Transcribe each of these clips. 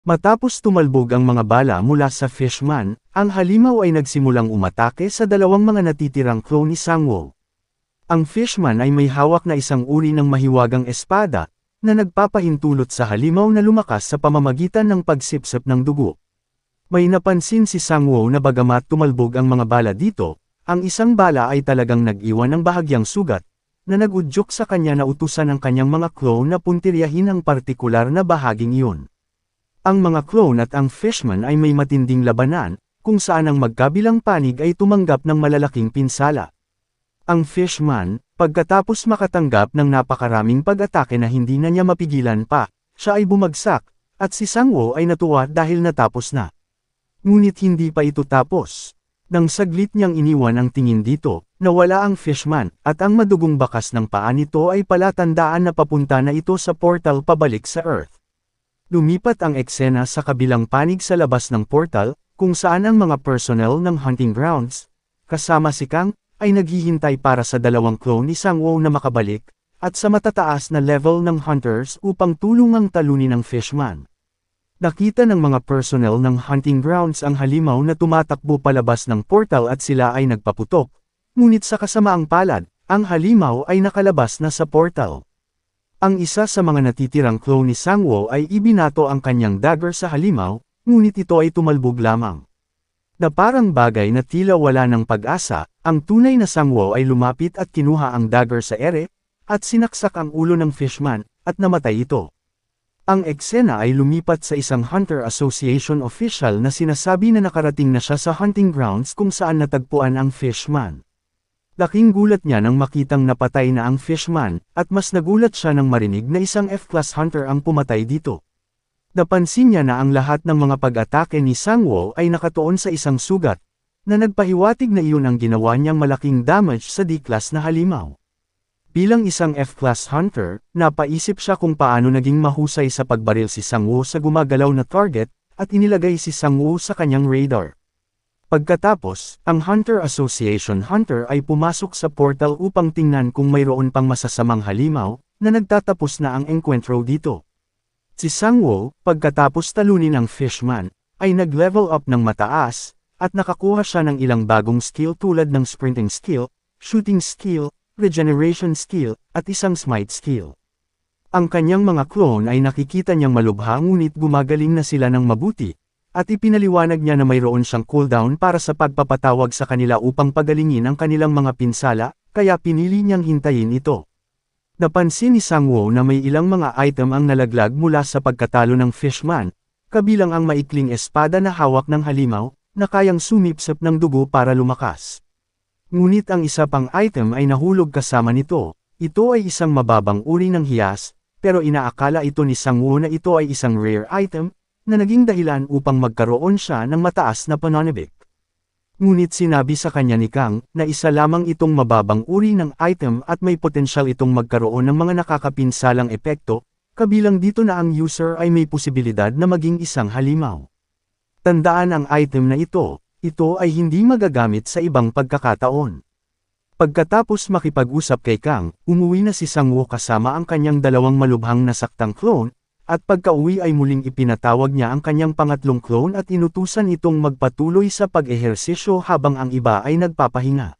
Matapos tumalbog ang mga bala mula sa Fishman, ang halimaw ay nagsimulang umatake sa dalawang mga natitirang clone ni Sangwoo. Ang Fishman ay may hawak na isang uri ng mahiwagang espada, na nagpapahintulot sa halimaw na lumakas sa pamamagitan ng pagsipsip ng dugo. May napansin si Sangwoo na bagamat tumalbog ang mga bala dito, ang isang bala ay talagang nag-iwan ng bahagyang sugat, na nag-udyok sa kanya na utusan ng kanyang mga clone na puntiryahin ang partikular na bahaging iyon. Ang mga clone at ang Fishman ay may matinding labanan, kung saan ang magkabilang panig ay tumanggap ng malalaking pinsala. Ang Fishman, pagkatapos makatanggap ng napakaraming pag-atake na hindi na niya mapigilan pa, siya ay bumagsak, at si Sangwoo ay natuwa dahil natapos na. Ngunit hindi pa ito tapos. Nang saglit niyang iniwan ang tingin dito, nawala ang Fishman, at ang madugong bakas ng paa nito ay palatandaan na papunta na ito sa portal pabalik sa Earth. Lumipat ang eksena sa kabilang panig sa labas ng portal, kung saan ang mga personnel ng hunting grounds, kasama si Kang, ay naghihintay para sa dalawang clone ni Sangwoo na makabalik, at sa matataas na level ng hunters upang tulungang talunin ang Fishman. Nakita ng mga personnel ng hunting grounds ang halimaw na tumatakbo palabas ng portal at sila ay nagpaputok, ngunit sa kasamaang palad, ang halimaw ay nakalabas na sa portal. Ang isa sa mga natitirang clone ni Sangwoo ay ibinato ang kanyang dagger sa halimaw, ngunit ito ay tumalbog lamang. Na parang bagay na tila wala ng pag-asa, ang tunay na Sangwoo ay lumapit at kinuha ang dagger sa ere, at sinaksak ang ulo ng Fishman, at namatay ito. Ang eksena ay lumipat sa isang Hunter Association official na sinasabi na nakarating na siya sa hunting grounds kung saan natagpuan ang Fishman. Laking gulat niya nang makitang napatay na ang Fishman, at mas nagulat siya nang marinig na isang F-class hunter ang pumatay dito. Napansin niya na ang lahat ng mga pag-atake ni Sangwoo ay nakatuon sa isang sugat, na nagpahiwatig na iyon ang ginawa niyang malaking damage sa D-class na halimaw. Bilang isang F-class hunter, napaisip siya kung paano naging mahusay sa pagbaril si Sangwoo sa gumagalaw na target, at inilagay si Sangwoo sa kanyang radar. Pagkatapos, ang Hunter Association Hunter ay pumasok sa portal upang tingnan kung mayroon pang masasamang halimaw, na nagtatapos na ang enkwentro dito. Si Sangwoo, pagkatapos talunin ang Fishman, ay nag-level up ng mataas, at nakakuha siya ng ilang bagong skill tulad ng sprinting skill, shooting skill, regeneration skill, at isang smite skill. Ang kanyang mga clone ay nakikita niyang malubha ngunit gumagaling na sila ng mabuti, at ipinaliwanag niya na mayroon siyang cooldown para sa pagpapatawag sa kanila upang pagalingin ang kanilang mga pinsala, kaya pinili niyang hintayin ito. Napansin ni Sangwoo na may ilang mga item ang nalaglag mula sa pagkatalo ng Fishman, kabilang ang maikling espada na hawak ng halimaw, na kayang sumipsip ng dugo para lumakas. Ngunit ang isa pang item ay nahulog kasama nito, ito ay isang mababang uri ng hiyas, pero inaakala ito ni Sangwoo na ito ay isang rare item, na naging dahilan upang magkaroon siya ng mataas na pananabik. Ngunit sinabi sa kanya ni Kang, na isa lamang itong mababang uri ng item at may potensyal itong magkaroon ng mga nakakapinsalang epekto, kabilang dito na ang user ay may posibilidad na maging isang halimaw. Tandaan ang item na ito ay hindi magagamit sa ibang pagkakataon. Pagkatapos makipag-usap kay Kang, umuwi na si Sangwoo kasama ang kanyang dalawang malubhang nasaktang clone, at pagka-uwi ay muling ipinatawag niya ang kanyang pangatlong clone at inutusan itong magpatuloy sa pag-ehersisyo habang ang iba ay nagpapahinga.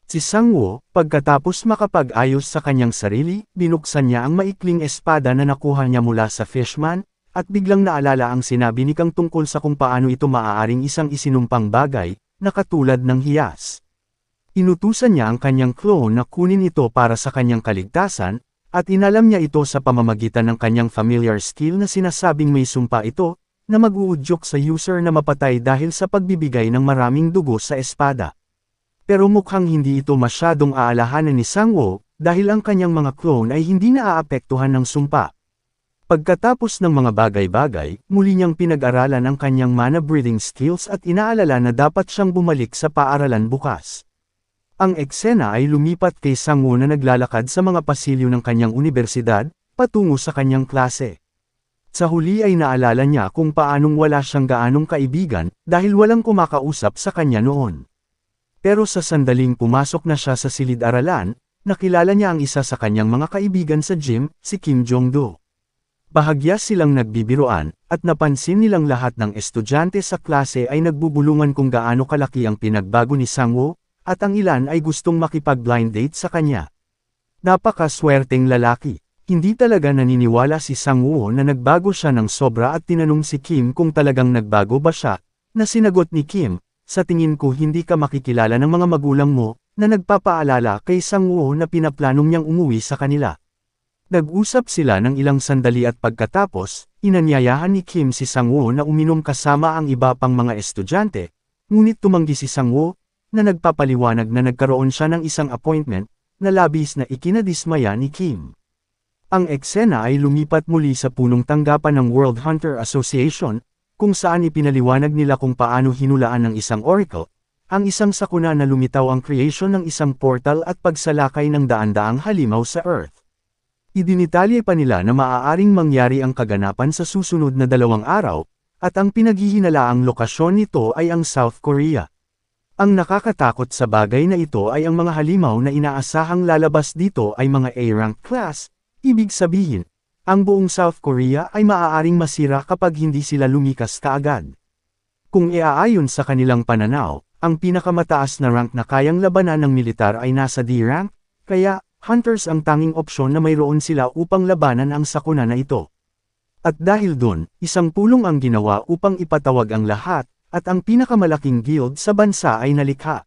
Si Sangwoo, pagkatapos makapag-ayos sa kanyang sarili, binuksan niya ang maikling espada na nakuha niya mula sa Fishman, at biglang naalala ang sinabi ni Kang tungkol sa kung paano ito maaaring isang isinumpang bagay, na katulad ng hiyas. Inutusan niya ang kanyang clone na kunin ito para sa kanyang kaligtasan, at inalam niya ito sa pamamagitan ng kanyang familiar skill na sinasabing may sumpa ito, na mag-uudyok sa user na mapatay dahil sa pagbibigay ng maraming dugo sa espada. Pero mukhang hindi ito masyadong aalahanan ni Sangwoo, dahil ang kanyang mga clone ay hindi naaapektuhan ng sumpa. Pagkatapos ng mga bagay-bagay, muli niyang pinag-aralan ang kanyang mana breathing skills at inaalala na dapat siyang bumalik sa paaralan bukas. Ang eksena ay lumipat kay Sangwoo na naglalakad sa mga pasilyo ng kanyang unibersidad, patungo sa kanyang klase. Sa huli ay naalala niya kung paanong wala siyang gaanong kaibigan, dahil walang kumakausap sa kanya noon. Pero sa sandaling pumasok na siya sa silid-aralan, nakilala niya ang isa sa kanyang mga kaibigan sa gym, si Kim Jong-do. Bahagya silang nagbibiroan, at napansin nilang lahat ng estudyante sa klase ay nagbubulungan kung gaano kalaki ang pinagbago ni Sangwoo, at ang ilan ay gustong makipag-blind date sa kanya. Napakaswerteng lalaki. Hindi talaga naniniwala si Sangwoo na nagbago siya ng sobra at tinanong si Kim kung talagang nagbago ba siya, na sinagot ni Kim, sa tingin ko hindi ka makikilala ng mga magulang mo, na nagpapaalala kay Sangwoo na pinaplanong niyang umuwi sa kanila. Nag-usap sila ng ilang sandali at pagkatapos, inanyayahan ni Kim si Sangwoo na uminom kasama ang iba pang mga estudyante, ngunit tumanggi si Sangwoo, na nagpapaliwanag na nagkaroon siya ng isang appointment, na labis na ikinadismaya ni Kim. Ang eksena ay lumipat muli sa punong tanggapan ng World Hunter Association, kung saan ipinaliwanag nila kung paano hinulaan ng isang oracle, ang isang sakuna na lumitaw ang creation ng isang portal at pagsalakay ng daan-daang halimaw sa Earth. Idinitalye pa nila na maaaring mangyari ang kaganapan sa susunod na 2 araw, at ang pinaghihinalaang lokasyon nito ay ang South Korea. Ang nakakatakot sa bagay na ito ay ang mga halimaw na inaasahang lalabas dito ay mga A-rank class, ibig sabihin, ang buong South Korea ay maaaring masira kapag hindi sila lumikas kaagad. Kung iaayon sa kanilang pananaw, ang pinakamataas na rank na kayang labanan ng militar ay nasa D-rank, kaya, hunters ang tanging opsyon na mayroon sila upang labanan ang sakuna na ito. At dahil dun, isang pulong ang ginawa upang ipatawag ang lahat, at ang pinakamalaking guild sa bansa ay nalikha.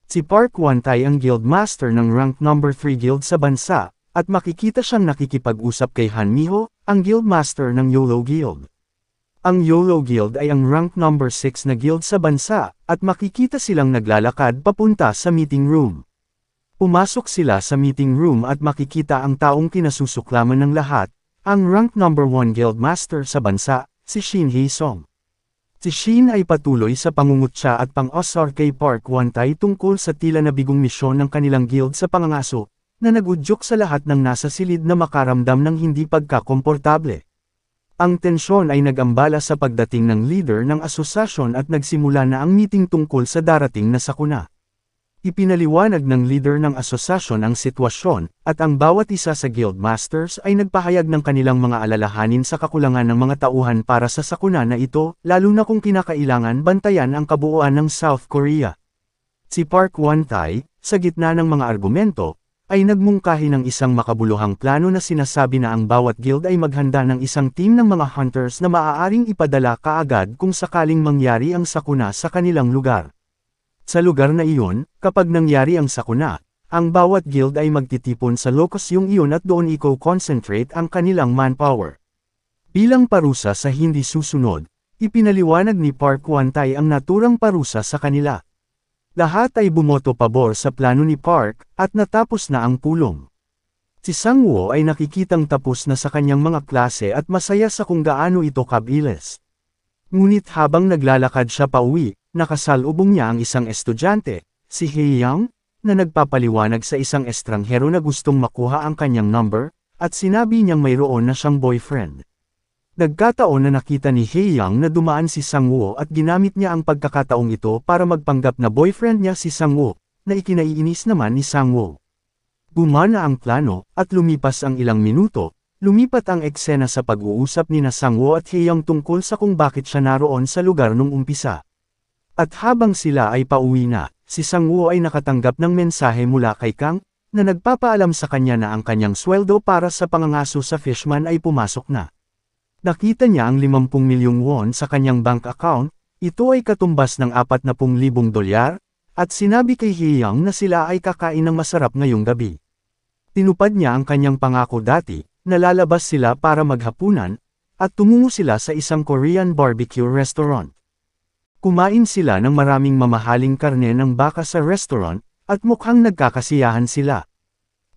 Si Park Won-tae ang guild master ng rank number 3 guild sa bansa, at makikita siyang nakikipag-usap kay Han Miho, ang guild master ng YOLO Guild. Ang YOLO Guild ay ang rank number 6 na guild sa bansa, at makikita silang naglalakad papunta sa meeting room. Pumasok sila sa meeting room at makikita ang taong kinasusuklaman ng lahat, ang rank number 1 guild master sa bansa, si Shin Hye-sung. Si Shin ay patuloy sa pangungutya at pang-osar kay Park Won-tae tungkol sa tila na bigong misyon ng kanilang guild sa pangangaso, na nagudyok sa lahat ng nasa silid na makaramdam ng hindi pagkakomportable. Ang tensyon ay nag-ambala sa pagdating ng leader ng asosasyon at nagsimula na ang meeting tungkol sa darating na sakuna. Ipinaliwanag ng leader ng asosasyon ang sitwasyon, at ang bawat isa sa guild masters ay nagpahayag ng kanilang mga alalahanin sa kakulangan ng mga tauhan para sa sakuna na ito, lalo na kung kinakailangan bantayan ang kabuuan ng South Korea. Si Park Won-tae, sa gitna ng mga argumento, ay nagmungkahi ng isang makabuluhang plano na sinasabi na ang bawat guild ay maghanda ng isang team ng mga hunters na maaaring ipadala kaagad kung sakaling mangyari ang sakuna sa kanilang lugar. Sa lugar na iyon, kapag nangyari ang sakuna, ang bawat guild ay magtitipon sa locus yung iyon at doon i-concentrate ang kanilang manpower. Bilang parusa sa hindi susunod, ipinaliwanag ni Park Won-tae ang naturang parusa sa kanila. Lahat ay bumoto pabor sa plano ni Park, at natapos na ang pulong. Si Sangwoo ay nakikitang tapos na sa kanyang mga klase at masaya sa kung gaano ito kabilis. Ngunit habang naglalakad siya pauwi, nakasalubong niya ang isang estudyante, si Hae-young, na nagpapaliwanag sa isang estranghero na gustong makuha ang kanyang number, at sinabi niyang mayroon na siyang boyfriend. Nagkataon na nakita ni Hae-young na dumaan si Sangwoo at ginamit niya ang pagkakataong ito para magpanggap na boyfriend niya si Sangwoo, na ikinaiinis naman ni Sangwoo. Gumana ang plano, at lumipas ang ilang minuto, lumipat ang eksena sa pag-uusap ni Sangwoo at Hae-young tungkol sa kung bakit siya naroon sa lugar nung umpisa. At habang sila ay pauwi na, si Sangwoo ay nakatanggap ng mensahe mula kay Kang, na nagpapaalam sa kanya na ang kanyang sweldo para sa pangangaso sa Fishman ay pumasok na. Nakita niya ang 50 milyong won sa kanyang bank account, ito ay katumbas ng 40,000 dolyar, at sinabi kay Hae-young na sila ay kakain ng masarap ngayong gabi. Tinupad niya ang kanyang pangako dati, na lalabas sila para maghapunan, at tumungo sila sa isang Korean barbecue restaurant. Kumain sila ng maraming mamahaling karne ng baka sa restaurant, at mukhang nagkakasiyahan sila.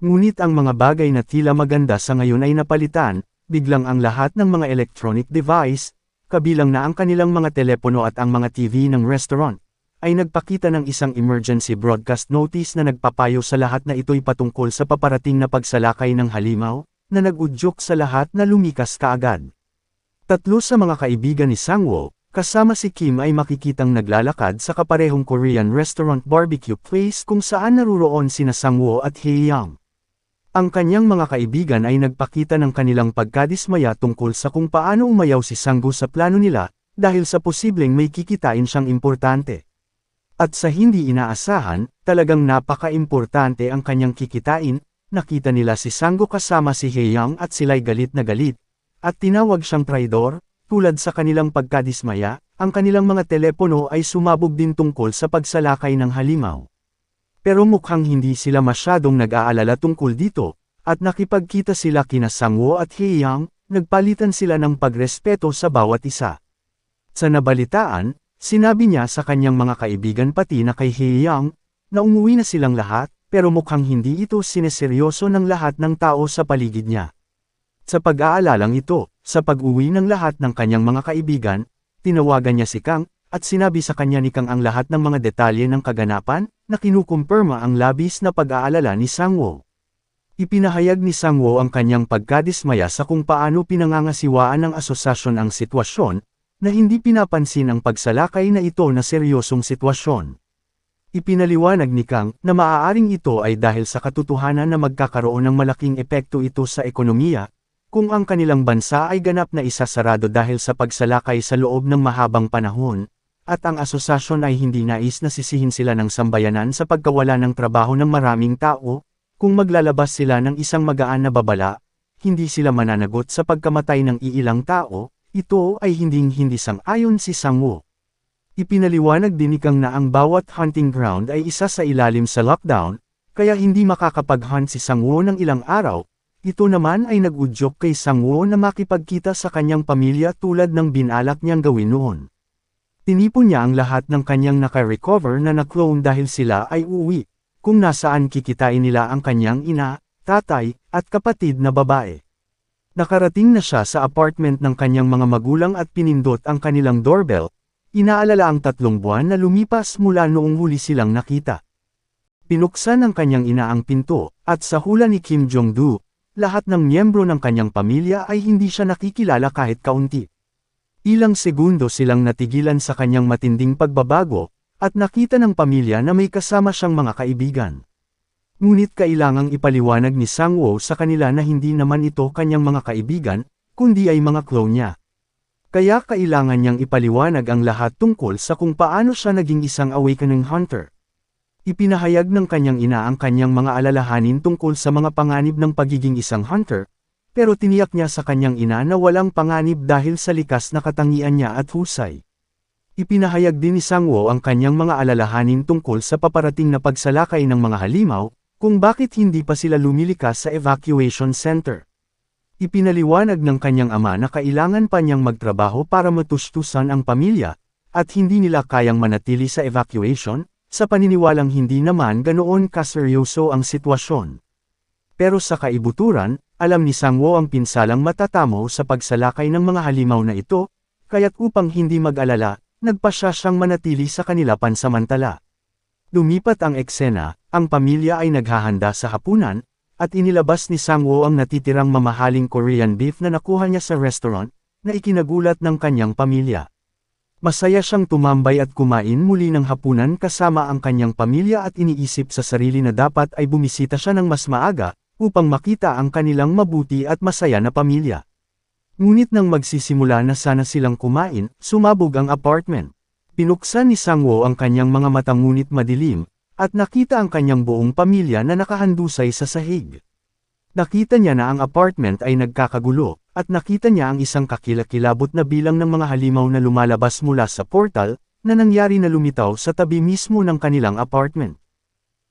Ngunit ang mga bagay na tila maganda sa ngayon ay napalitan, biglang ang lahat ng mga electronic device, kabilang na ang kanilang mga telepono at ang mga TV ng restaurant, ay nagpakita ng isang emergency broadcast notice na nagpapayo sa lahat na ito'y patungkol sa paparating na pagsalakay ng halimaw, na nag-udyok sa lahat na lumikas kaagad. 3 sa mga kaibigan ni Sangwoo, kasama si Kim ay makikitang naglalakad sa kaparehong Korean restaurant barbecue place kung saan naruroon sina Sangwoo at Hae-young. Ang kanyang mga kaibigan ay nagpakita ng kanilang pagkadismaya tungkol sa kung paano umayaw si Sang-woo sa plano nila, dahil sa posibleng may kikitain siyang importante. At sa hindi inaasahan, talagang napaka-importante ang kanyang kikitain. Nakita nila si Sang-woo kasama si Hae-young at sila'y galit na galit, at tinawag siyang traidor. Tulad sa kanilang pagkadismaya, ang kanilang mga telepono ay sumabog din tungkol sa pagsalakay ng halimaw. Pero mukhang hindi sila masyadong nag-aalala tungkol dito, at nakipagkita sila kina Sang-woo at Hae-young, nagpalitan sila ng pagrespeto sa bawat isa. Sa nabalitaan, sinabi niya sa kanyang mga kaibigan pati na kay Hae-young, na umuwi na silang lahat, pero mukhang hindi ito sineseryoso ng lahat ng tao sa paligid niya. Sa pag-aalalang ito, sa pag-uwi ng lahat ng kanyang mga kaibigan, tinawagan niya si Kang, at sinabi sa kanya ni Kang ang lahat ng mga detalye ng kaganapan, na kinukumpirma ang labis na pag-aalala ni Sang-woo. Ipinahayag ni Sang-woo ang kanyang pagkadismaya sa kung paano pinangangasiwaan ng asosasyon ang sitwasyon, na hindi pinapansin ang pagsalakay na ito na seryosong sitwasyon. Ipinaliwanag ni Kang na maaaring ito ay dahil sa katotohanan na magkakaroon ng malaking epekto ito sa ekonomiya, kung ang kanilang bansa ay ganap na isasarado dahil sa pagsalakay sa loob ng mahabang panahon, at ang asosasyon ay hindi nais na sisihin sila ng sambayanan sa pagkawala ng trabaho ng maraming tao. Kung maglalabas sila ng isang magaan na babala, hindi sila mananagot sa pagkamatay ng iilang tao. Ito ay hindi sang-ayon si Sang-woo. Ipinaliwanag din ni Kang na ang bawat hunting ground ay isa sa ilalim sa lockdown, kaya hindi makakapag-hunt si Sang-woo ng ilang araw. Ito naman ay nag-udyok kay Sang-woo na makipagkita sa kanyang pamilya tulad ng binalak niyang gawin noon. Tinipon niya ang lahat ng kanyang naka-recover na na-clone dahil sila ay uuwi, kung nasaan kikitain nila ang kanyang ina, tatay, at kapatid na babae. Nakarating na siya sa apartment ng kanyang mga magulang at pinindot ang kanilang doorbell. Inaalala ang 3 buwan na lumipas mula noong huli silang nakita. Pinuksan ng kanyang ina ang pinto, at sa hula ni Kim Jong-doo, lahat ng miyembro ng kanyang pamilya ay hindi siya nakikilala kahit kaunti. Ilang segundo silang natigilan sa kanyang matinding pagbabago, at nakita ng pamilya na may kasama siyang mga kaibigan. Ngunit kailangang ipaliwanag ni Sang-woo sa kanila na hindi naman ito kanyang mga kaibigan, kundi ay mga clone niya. Kaya kailangan niyang ipaliwanag ang lahat tungkol sa kung paano siya naging isang awakening hunter. Ipinahayag ng kanyang ina ang kanyang mga alalahanin tungkol sa mga panganib ng pagiging isang hunter, pero tiniyak niya sa kanyang ina na walang panganib dahil sa likas na katangian niya at husay. Ipinahayag din ni Sang-woo ang kanyang mga alalahanin tungkol sa paparating na pagsalakay ng mga halimaw, kung bakit hindi pa sila lumilikas sa evacuation center. Ipinaliwanag ng kanyang ama na kailangan pa niyang magtrabaho para matustusan ang pamilya, at hindi nila kayang manatili sa evacuation, sa paniniwalang hindi naman ganoon kaseryoso ang sitwasyon. Pero sa kaibuturan, alam ni Sang-woo ang pinsalang matatamo sa pagsalakay ng mga halimaw na ito, kaya't upang hindi mag-alala, nagpasya siyang manatili sa kanila pansamantala. Lumipat ang eksena, ang pamilya ay naghahanda sa hapunan, at inilabas ni Sang-woo ang natitirang mamahaling Korean beef na nakuha niya sa restaurant, na ikinagulat ng kanyang pamilya. Masaya siyang tumambay at kumain muli ng hapunan kasama ang kanyang pamilya at iniisip sa sarili na dapat ay bumisita siya ng mas maaga, upang makita ang kanilang mabuti at masaya na pamilya. Ngunit nang magsisimula na sana silang kumain, sumabog ang apartment. Pinuksan ni Sang-woo ang kanyang mga mata ngunit madilim, at nakita ang kanyang buong pamilya na nakahandusay sa sahig. Nakita niya na ang apartment ay nagkakagulo, at nakita niya ang isang kakilakilabot na bilang ng mga halimaw na lumalabas mula sa portal, na nangyari na lumitaw sa tabi mismo ng kanilang apartment.